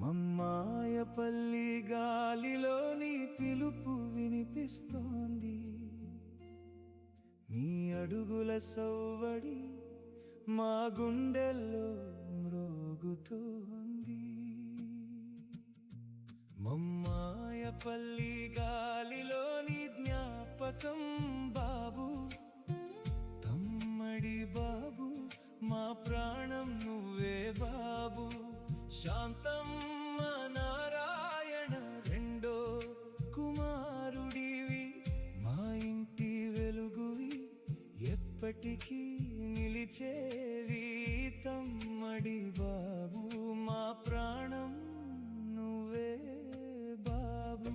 మమ్మాయపల్లి గాలిలోని పిలుపు వినిపిస్తోంది, నీ అడుగుల సవ్వడి మా గుండెల్లో మ్రోగుతోంది. మమ్మాయపల్లి గాలిలోని జ్ఞాపకం బాబు, తమ్మడి బాబు, మా ప్రాణం నువ్వే బాబు. శాంతమ్మ నారాయణ రెండో కుమారుడివి, మా ఇంటి వెలుగువి, ఎప్పటికీ నిలిచేవి. తమ్మడి బాబు, మా ప్రాణం నువ్వే బాబు.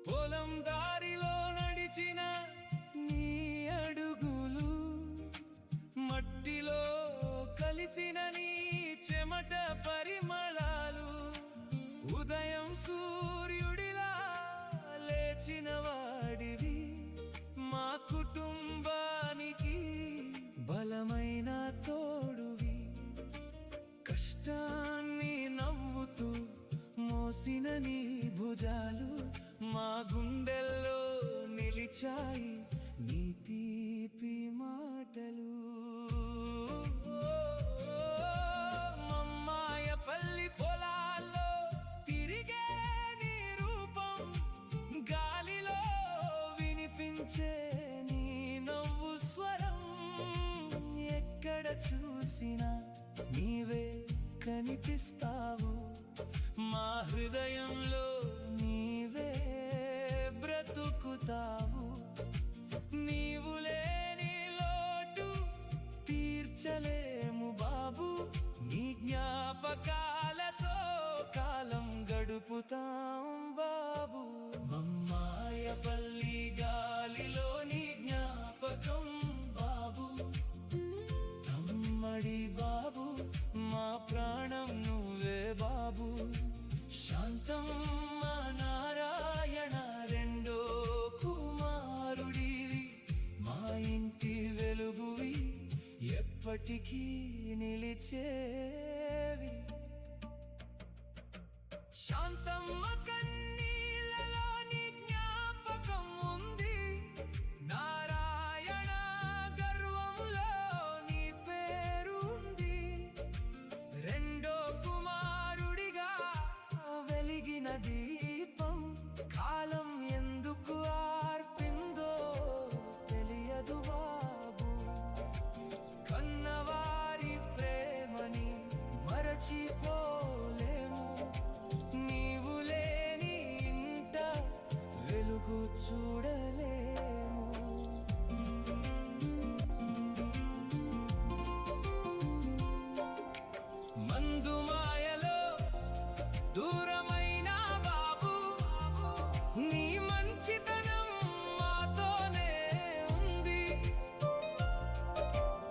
పొలం దారిలో నడిచిన నీ అడుగులు, మట్టిలో కలిసిన నీ చెమట పరిమళాలు, ఉదయం సూర్యుడిలా లేచిన వాడివి, మా కుటుంబానికి బలమైన తోడువి. కష్టాన్ని నవ్వుతూ మోసిన నీ భుజాలు మా గుండెల్లో నిలిచాయి, నీ తీపి మాటలు. మమ్మాయపల్లి పొలాల్లో తిరిగే నీ రూపం, గాలిలో వినిపించే నీ నవ్వు స్వరం, ఎక్కడ చూసినా నీవే కనిపిస్తావు, మా హృదయంలో నీవే బ్రతుకుతావు. నీవు లేని లోటు తీర్చలేము బాబు, నీ జ్ఞాపకాలతో కాలం గడుపుతాం బాబు. మమ్మాయపల్లి గాలిలో నీ జ్ఞాపకం బాబు, తమ్మడి బాబు, మా ప్రాణం నువ్వే బాబు. శాంతమ్మ నారాయణ రెండో కుమారుడివి, మా ఇంటి వెలుగువి, ఎప్పటికీ నిలిచేవి. శాంతమ్మ కన్నీళ్ళలో నీ జ్ఞాపకం ఉంది, నారాయణ గర్వంలో నీ పేరు ఉంది. రెండో కుమారుడిగా వెలిగిన దీపం, కాలం ఎందుకు ఆర్పిందో తెలియదు బాబు. కన్నవారి ప్రేమని మరచిపోలేము, నీవు లేని ఇంట వెలుగు చూడలేము. మందు మాయలో దూరమైన బాబు, నీ మంచితనం మాతోనే ఉంది.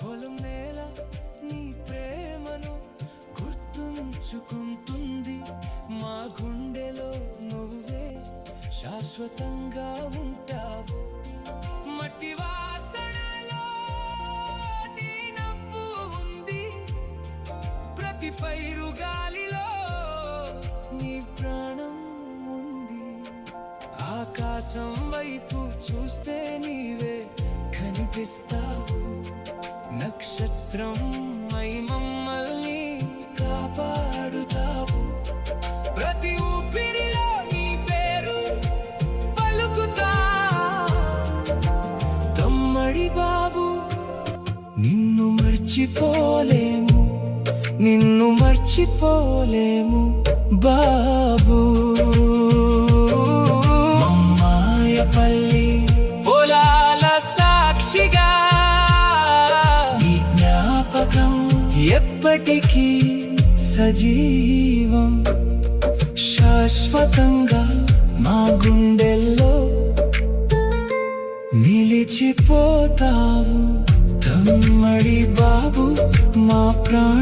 పొలం నేల నీ ప్రేమను గుర్తుంచుకుంటుంది, మా గుండెలో నువ్వే శాశ్వతంగా ఉంటావు. మట్టి వాసనలో నీ నవ్వు ఉంది, ప్రతి పైరు గాలిలో నీ ప్రాణం ఉంది. ఆకాశం వైపు చూస్తే నీవే కనిపిస్తావు, నక్షత్రం మై మమ్మల్ని కాపాడుతావు. ప్రతి ఊపిరిలో నీ పేరు పలుకుతా, తమ్మడి బాబు, నిన్ను మర్చిపోలేము, నిన్ను మర్చిపోలేము బాబు. మమ్మాయపల్లి పొలాల సాక్షిగా ఈ జ్ఞాపకం ఎప్పటికీ సజీవం, శాశ్వతంగా మా గుండెల్లో నిలిచిపోతావు. తమ్మడి బాబు మా ప్రాణం